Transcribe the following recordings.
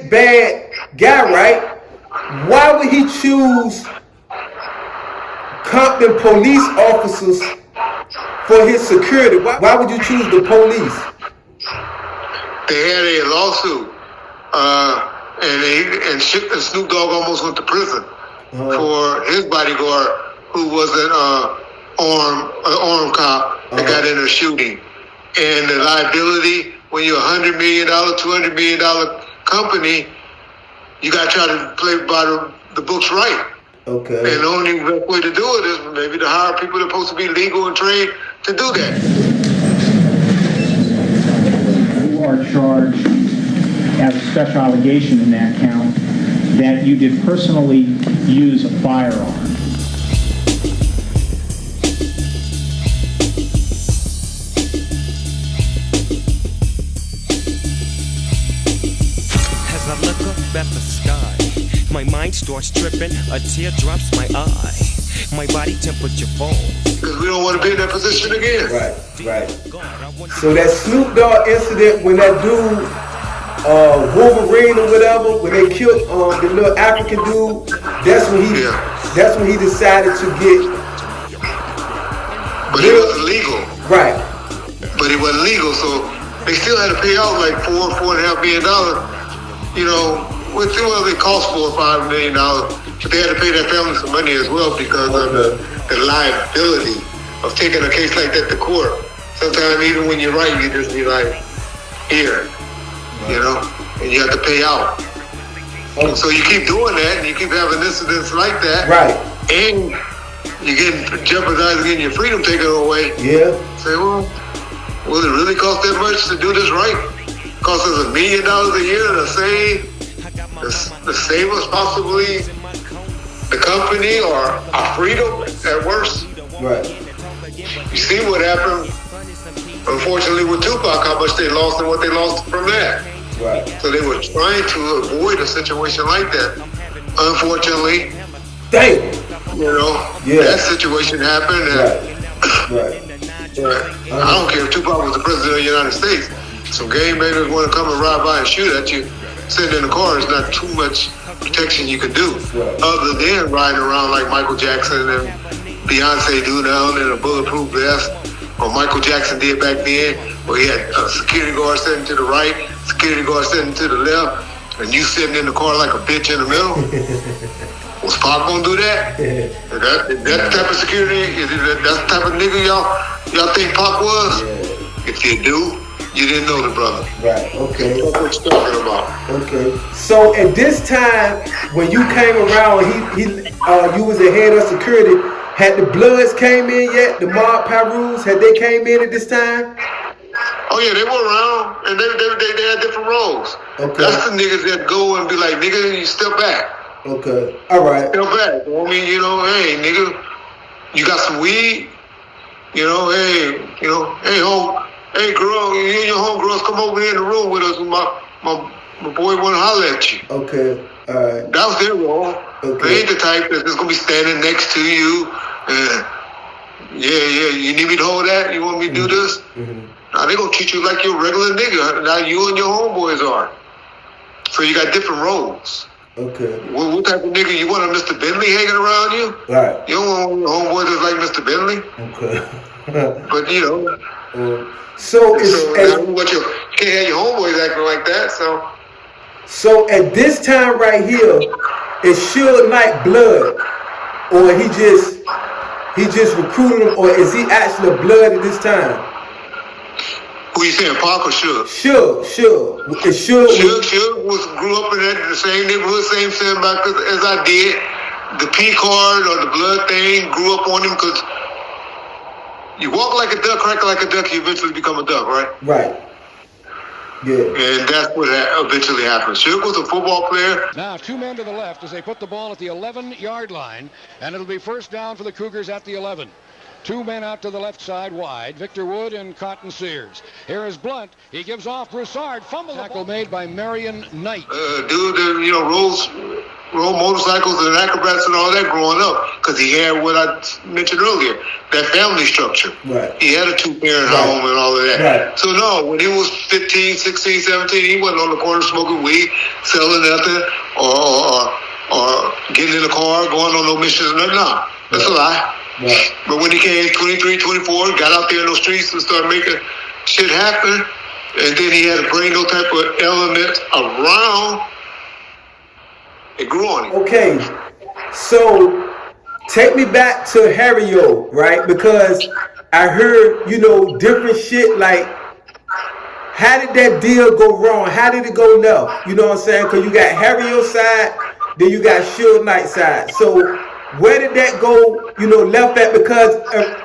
big bad guy, right? Why would he choose Compton police officers for his security? Why would you choose the police? They had a lawsuit, and Snoop Dogg almost went to prison for his bodyguard, who was an armed cop that got in a shooting. And the liability, when you're $100 million, $200 million company, you got to try to play by the books right. Okay. And the only way to do it is maybe to hire people that are supposed to be legal and trained to do that. You are charged as a special allegation in that count that you did personally use a firearm. As I look up at the sky, my mind starts tripping, a tear drops my eye. My body temperature falls. Because we don't want to be in that position again. Right. So that Snoop Dogg incident when that dude, Wolverine or whatever, when they killed the little African dude, that's when he decided to get. But it wasn't legal. Right. But it wasn't legal, so they still had to pay out like $4.5 million. You know, well, it cost $4 or $5 million, but they had to pay that family some money as well because of the liability of taking a case like that to court. Sometimes even when you're right, you just be like, here, you know, and you have to pay out. So you keep doing that, and you keep having incidents like that, right? And you're getting jeopardizing getting your freedom taken away. Yeah. Say, well, will it really cost that much to do this right? Cost us $1 million a year to save us possibly the company or our freedom at worst. Right. You see what happened, unfortunately, with Tupac, how much they lost and what they lost from that. Right. So they were trying to avoid a situation like that. Unfortunately, you know, that situation happened. Right. I don't care if Tupac was the president of the United States. Some gang bangers want to come and ride by and shoot at you. Sitting in the car is not too much protection you can do, other than riding around like Michael Jackson and Beyonce do now in a bulletproof vest, or Michael Jackson did back then, where he had a security guard sitting to the right, security guard sitting to the left, and you sitting in the car like a bitch in the middle. Was Pac gonna do that? That type of security, that's the type of nigga y'all think Pac was? If you do, you didn't know the brother. Right, okay. That's what you're talking about. Okay. So at this time, when you came around, you was the head of security, had the Bloods came in yet? The Mob Pirus, had they came in at this time? Oh yeah, they were around, and they had different roles. Okay. That's the niggas that go and be like, nigga, you step back. Okay. All right. Step back. I mean, you know, hey, nigga, you got some weed? You know, hey, home. Hey, girl, you and your homegirls come over here in the room with us. My boy want to holler at you. Okay, all right. That was their role. Okay. They ain't the type that's just going to be standing next to you. You need me to hold that? You want me to do this? Mm-hmm. Now, they going to treat you like you're a regular nigga. Now, you and your homeboys are. So you got different roles. Okay. What type of nigga? You want a Mr. Bentley hanging around you? Right. You don't want your homeboy that's like Mr. Bentley? Okay. But, you know... So you can't have your homeboys acting like that. So at this time right here, is Suge Knight Blood, or he just recruited him, or is he actually a Blood at this time? Who you saying, Pac or Suge? Suge. Is Suge grew up in the same neighborhood, same sandbox as I did. The P card or the Blood thing grew up on him because. You walk like a duck, crack like a duck, you eventually become a duck, right? Right. Yeah. And that's what eventually happens. Suge was a football player. Now, two men to the left as they put the ball at the 11-yard line, and it'll be first down for the Cougars at the 11. Two men out to the left side wide, Victor Wood and Cotton Sears. Here is Blunt. He gives off Broussard. Fumble tackle made by Marion Knight. Roles rode motorcycles and acrobats and all that growing up because he had what I mentioned earlier, that family structure. Right. He had a 2-parent home and all of that. Right. So no, when he was 15, 16, 17, he wasn't on the corner smoking weed, selling nothing, or getting in the car, going on no missions, nothing. No, that's a lie. Right. But when he came 23, 24, got out there in those streets and started making shit happen, and then he had to bring those type of elements around, it grew on him. Okay, so take me back to Harrio, right? Because I heard, you know, different shit like, how did that deal go wrong? How did it go left? You know what I'm saying? Because you got Harrio's side, then you got Suge Knight's side. So where did that go, you know, left at? Because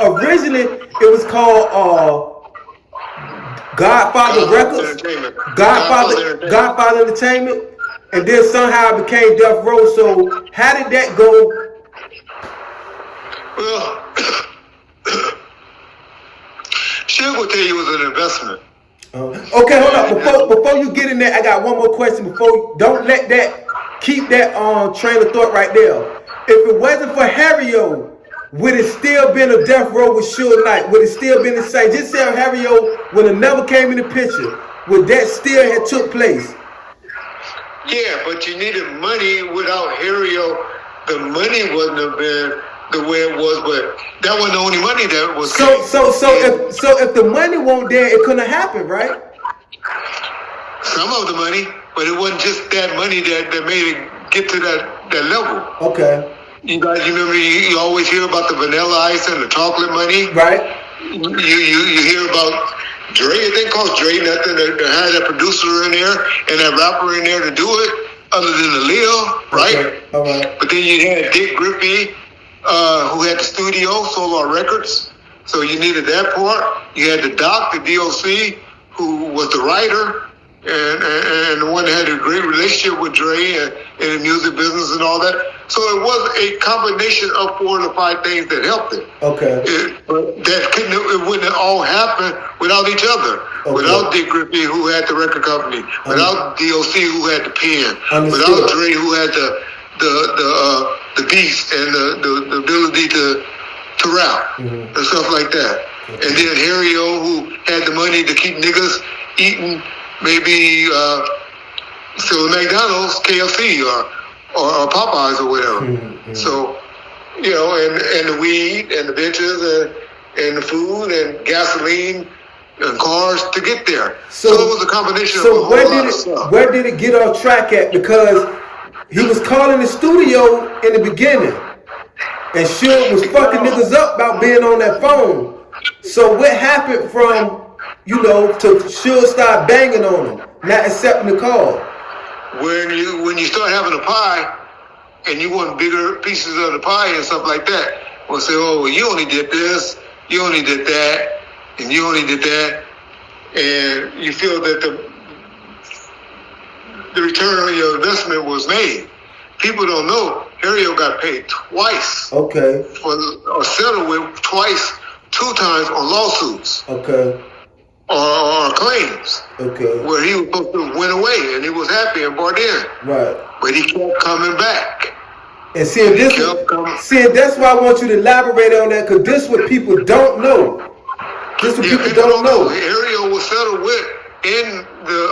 originally it was called Godfather Records, Godfather Entertainment, and then somehow it became Deathrow. So how did that go? Well, Suge will tell you it was an investment. Okay, hold up. Before you get in there, I got one more question. Don't let that, keep that train of thought right there. If it wasn't for Harrio, would it still been a Deathrow with Suge Knight? Would it still been the same? Just say Harrio would have never came in the picture. Would that still have took place? Yeah, but you needed money. Without Harrio, the money wouldn't have been the way it was. But that wasn't the only money that was. So if the money wasn't there, it couldn't have happened, right? Some of the money, but it wasn't just that money that made it get to that level. Okay. You guys, you remember you always hear about the Vanilla Ice and the chocolate money, right? You hear about Dre. It didn't cost Dre nothing to have that producer in there and that rapper in there to do it, other than the Lil, right? Okay. All right. But then you had Dick Griffey, who had the studio, Solar Records. So you needed that part. You had the Doc, the DOC, who was the writer. And the one that had a great relationship with Dre and in the music business and all that. So it was a combination of 4 to 5 things that helped it. Okay. It wouldn't have all happened without each other. Okay. Without Dick Griffey, who had the record company. Without DOC, who had the pen. Understood. Without Dre, who had the beast and the ability to rap and stuff like that. Okay. And then Harrio, who had the money to keep niggas eating. Maybe still McDonald's, KFC, or Popeyes or whatever. Mm-hmm. So, you know, and the weed and the bitches and the food and gasoline and cars to get there. So it was a combination of a whole lot of stuff. Where did it get off track at? Because he was calling the studio in the beginning, and Suge was fucking niggas up about being on that phone. So what happened from, you know, to Suge start banging on him, not accepting the call? When you start having a pie and you want bigger pieces of the pie and stuff like that, we'll say, oh, well, you only did this, you only did that, and you only did that, and you feel that the return on your investment was made. People don't know Harrio got paid twice. Okay. Or settled with twice, 2 times on lawsuits. Okay. Or claims. Okay. Where he was supposed to win away and he was happy and bought in. Right. But he kept coming back. And that's why I want you to elaborate on that, because this is what people don't know. This is what people don't know. Harrio was settled with in the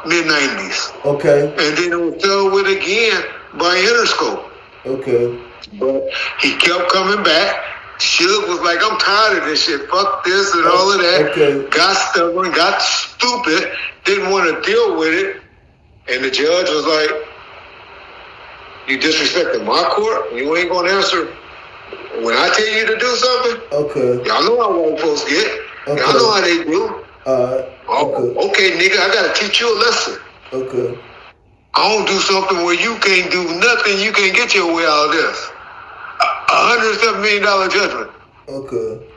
mid-90s. Okay. And then it was settled with again by Interscope. Okay. But he kept coming back. Suge was like, I'm tired of this shit. Fuck this and all of that. Okay. Got stubborn, got stupid, didn't want to deal with it. And the judge was like, you disrespected my court? You ain't going to answer when I tell you to do something? Okay. Y'all know how white folks get. Okay. Y'all know how they do. Okay, nigga, I got to teach you a lesson. Okay. I don't do something where you can't do nothing. You can't get your way out of this. $107 million judgment. Okay.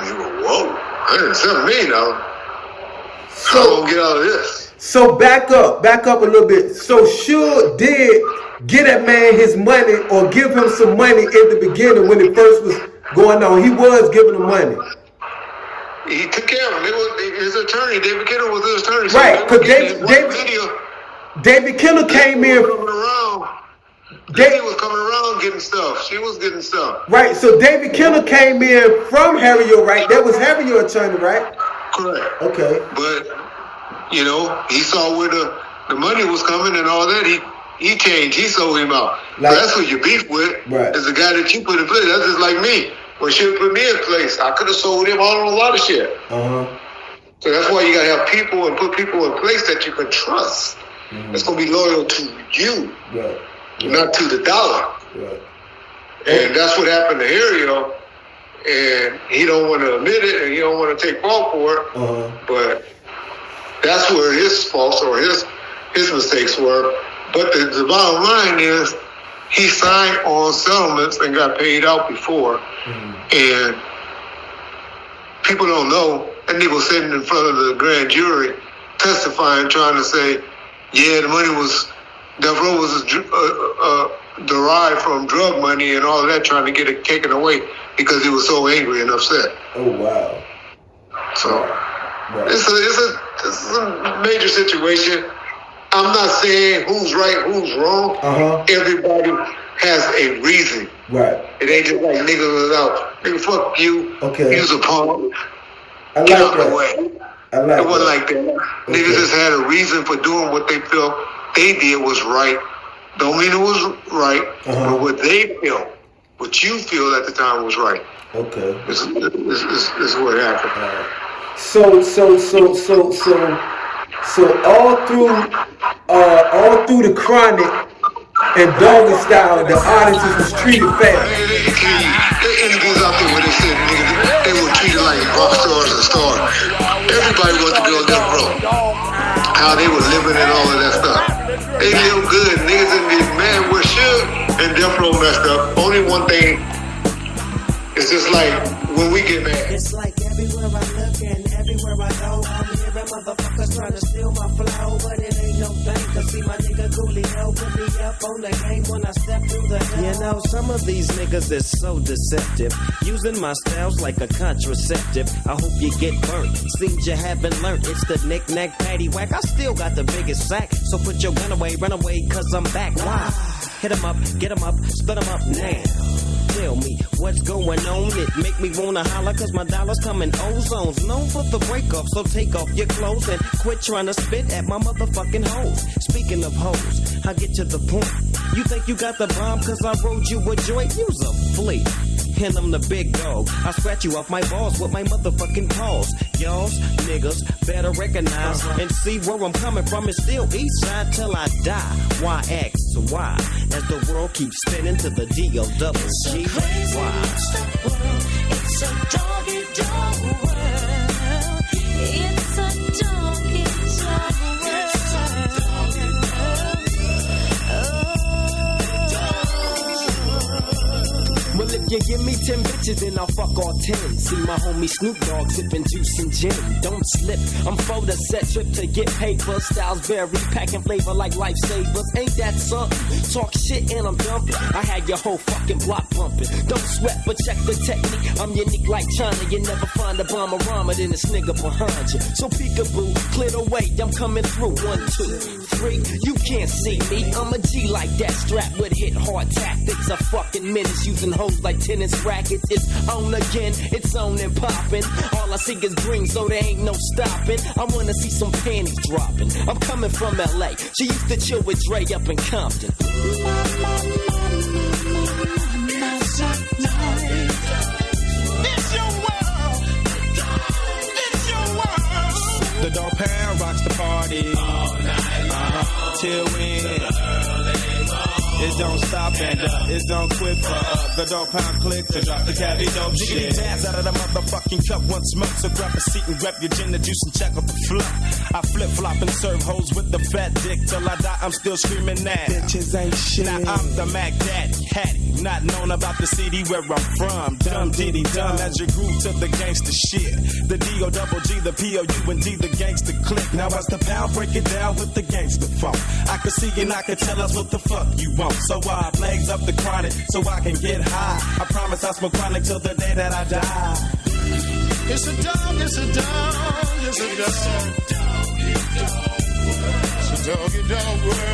You go, whoa, $107 million. How am I gonna get out of this? So back up a little bit. So Suge did get that man his money or give him some money in the beginning when it first was going on. He was giving him money. He took care of him. It was his attorney. David Kidder was his attorney. Right, because David Killer came in. David was coming around getting stuff. She was getting stuff. Right. So David Killer came in from Harry Wright. That was Harry attorney, right? Correct. Okay. But you know, he saw where the money was coming and all that. He changed. He sold him out. Like, that's who you beef with. Right. Is the guy that you put in place. That's just like me. When she put me in place, I could have sold him on a lot of shit. So that's why you gotta have people and put people in place that you can trust. That's gonna be loyal to you, not to the dollar. And that's what happened to Hario. And he don't want to admit it, and he don't want to take fault for it. But that's where his faults or his mistakes were. But the bottom line is, he signed on settlements and got paid out before. And people don't know. And he was sitting in front of the grand jury testifying, trying to say, yeah, the money was, Deathrow was derived from drug money and all of that, trying to get it taken away because he was so angry and upset. Oh, wow. So it's a major situation. I'm not saying who's right, who's wrong. Everybody has a reason. Right. It ain't just like niggas was out. Nigga, fuck you. Okay. He was a punk. Get out the way. It wasn't like that. Niggas just had a reason for doing what they felt they did was right. Don't mean it was right, but what they felt, what you feel at the time was right. Okay. This is what happened. So all through the Chronic and Doggy Style, the artists was treated fair. Interviews out there where they said they were treated like rock stars and stars. Everybody wanted to be on Deathrow. How they were living and all of that stuff. They lived good. Niggas in this man were Suge and Deathrow messed up. Only one thing, it's just like when we get mad. It's like everywhere I look and everywhere I go, I'm hearing motherfuckers trying to steal my flow, but it ain't no thing, cause see my nigga Coolio put me up on the game when I step through the door. You know, some of these niggas is so deceptive, using my styles like a contraceptive. I hope you get burnt, seems you haven't learned. It's the knick-knack, paddywhack, I still got the biggest sack, so put your gun away, run away, cause I'm back. Why? Hit 'em up, get 'em up, split 'em up now. Tell me what's going on. It make me wanna holler cause my dollars come in ozones. Known for the break off, so take off your clothes and quit trying to spit at my motherfucking hoes. Speaking of hoes, I get to the point. You think you got the bomb cause I rode you a joint? You's a flea. And I'm the big dog. I scratch you off my balls with my motherfucking paws. Y'all niggas better recognize and see where I'm coming from. It's still east side till I die. Why X? Why? As the world keeps spinning to the D-O-double-G. Why? It's a doggy dog world. It's a doggy dog Well, if you give me 10 bitches, then I'll fuck all 10. See my homie Snoop Dogg sipping juice and gin. Don't slip, I'm for the set trip to get paper. Styles vary, packing flavor like lifesavers. Ain't that something? Talk shit and I'm dumping. I had your whole fucking block bumping. Don't sweat, but check the technique. I'm unique like China. You never find a bomber rhymer than this nigga behind you. So peekaboo, clear the way, I'm coming through. 1, 2, 3, you can't see me. I'm a G like that, strapped with hit hard tactics. A fucking menace using hoes like tennis rackets. It's on again, it's on and popping. All I see is green, so there ain't no stopping. I wanna see some panties dropping. I'm coming from LA. She used to chill with Dre up in Compton. The dog pound rocks the party all night till when it don't stop and it don't quit for the dog pound click to drop the caddy dope shit. Jazz out of the motherfucking cup, one smoke, so grab a seat and grab your gin and juice and check out the flow. I flip flop and serve hoes with the fat dick till I die. I'm still screaming that bitches ain't shit. Now I'm the Mac Daddy, Hattie, not known about the city where I'm from. Dumb diddy dumb as you grew to the gangster shit. The D-O-double-G, the P-O-U-N-D, the gangster click. Now as the pound break it down with the gangster funk. I can see and I can tell us what the fuck you want. So I legs up the chronic so I can get high. I promise I'll smoke chronic till the day that I die. It's a dog, it's a dog, it's a dog. It's a doggy dog world.